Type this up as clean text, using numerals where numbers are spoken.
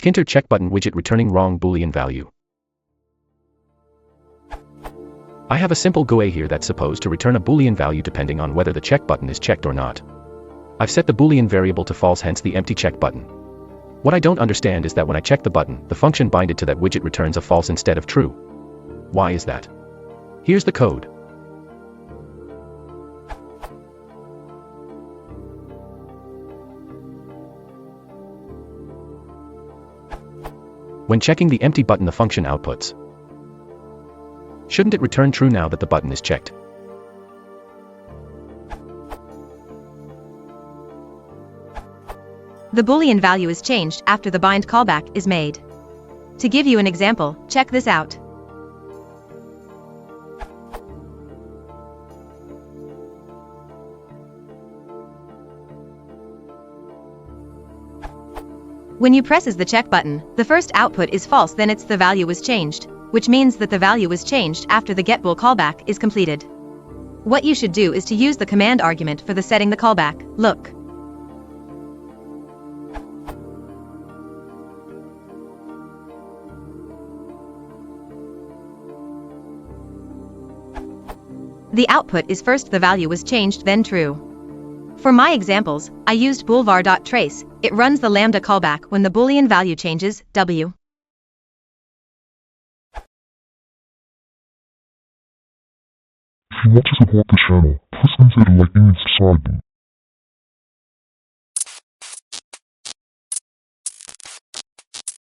Tkinter checkbutton widget returning wrong Boolean value. I have a simple GUI here that's supposed to return a Boolean value depending on whether the check button is checked or not. I've set the Boolean variable to false, hence the empty check button. What I don't understand is that when I check the button, the function binded to that widget returns a false instead of true. Why is that? Here's the code. When checking the empty button, the function outputs. Shouldn't it return true now that the button is checked? The Boolean value is changed after the bind callback is made. To give you an example, check this out. When you presses the check button, the first output is false, then it's the value was changed, which means that the value was changed after the getBool callback is completed. What you should do is to use the command argument for the setting the callback. Look. The output is first the value was changed, then true. For my examples, I used boolvar.trace. It runs the lambda callback when the Boolean value changes, w. If you want to support the channel, please consider liking and subscribing.